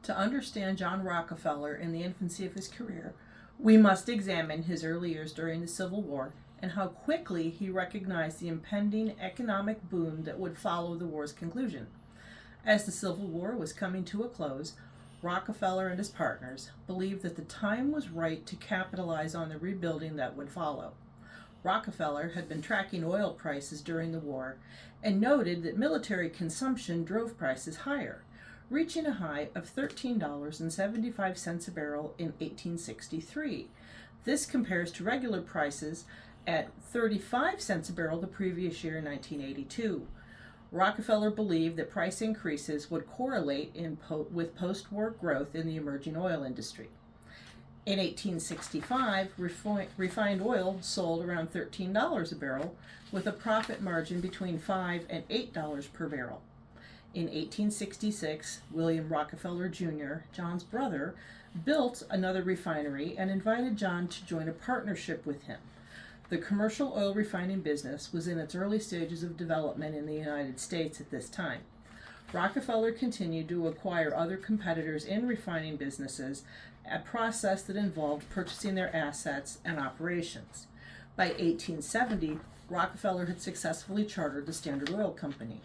To understand John Rockefeller in the infancy of his career, we must examine his early years during the Civil War and how quickly he recognized the impending economic boom that would follow the war's conclusion. As the Civil War was coming to a close, Rockefeller and his partners believed that the time was right to capitalize on the rebuilding that would follow. Rockefeller had been tracking oil prices during the war and noted that military consumption drove prices higher, reaching a high of $13.75 a barrel in 1863. This compares to regular prices at 35 cents a barrel the previous year in 1982. Rockefeller believed that price increases would correlate with post-war growth in the emerging oil industry. In 1865, refined oil sold around $13 a barrel, with a profit margin between $5 and $8 per barrel. In 1866, William Rockefeller Jr., John's brother, built another refinery and invited John to join a partnership with him. The commercial oil refining business was in its early stages of development in the United States at this time. Rockefeller continued to acquire other competitors in refining businesses, a process that involved purchasing their assets and operations. By 1870, Rockefeller had successfully chartered the Standard Oil Company.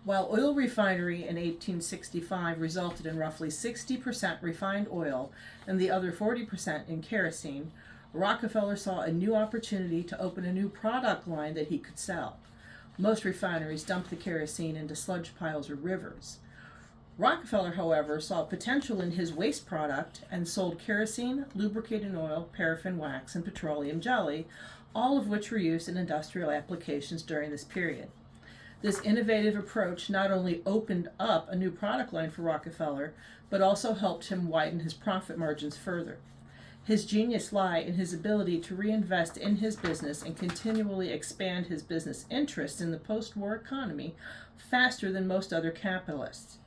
While oil refinery in 1865 resulted in roughly 60% refined oil and the other 40% in kerosene, Rockefeller saw a new opportunity to open a new product line that he could sell. Most refineries dumped the kerosene into sludge piles or rivers. Rockefeller, however, saw potential in his waste product and sold kerosene, lubricating oil, paraffin wax, and petroleum jelly, all of which were used in industrial applications during this period. This innovative approach not only opened up a new product line for Rockefeller, but also helped him widen his profit margins further. His genius lay in his ability to reinvest in his business and continually expand his business interests in the post-war economy faster than most other capitalists.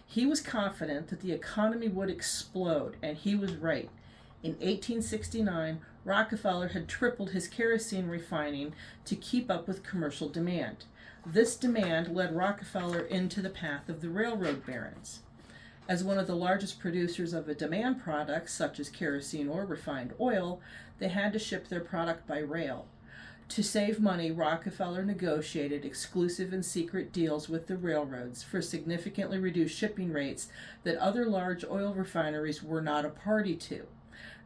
He was confident that the economy would explode, and he was right. In 1869, Rockefeller had tripled his kerosene refining to keep up with commercial demand. This demand led Rockefeller into the path of the railroad barons. As one of the largest producers of a demand product, such as kerosene or refined oil, they had to ship their product by rail. To save money, Rockefeller negotiated exclusive and secret deals with the railroads for significantly reduced shipping rates that other large oil refineries were not a party to.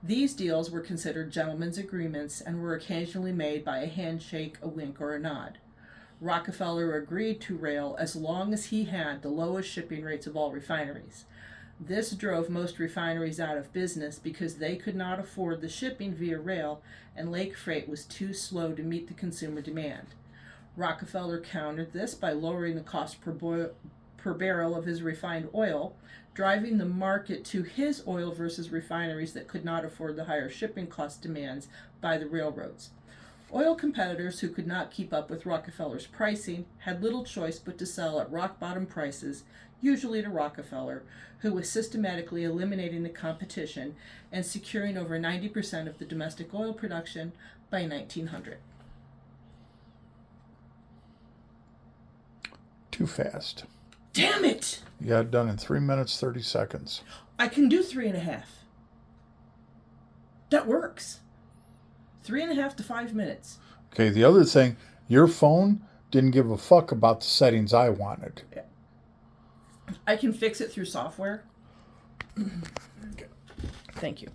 These deals were considered gentlemen's agreements and were occasionally made by a handshake, a wink, or a nod. Rockefeller agreed to rail as long as he had the lowest shipping rates of all refineries. This drove most refineries out of business because they could not afford the shipping via rail, and lake freight was too slow to meet the consumer demand. Rockefeller countered this by lowering the cost per barrel of his refined oil, driving the market to his oil versus refineries that could not afford the higher shipping cost demands by the railroads. Oil competitors who could not keep up with Rockefeller's pricing had little choice but to sell at rock-bottom prices, usually to Rockefeller, who was systematically eliminating the competition and securing over 90% of the domestic oil production by 1900. Too fast. Damn it! You got it done in 3 minutes, 30 seconds. I can do 3.5. That works. 3.5 to 5 minutes. Okay, the other thing, your phone didn't give a fuck about the settings I wanted. Yeah. I can fix it through software. Okay. Thank you.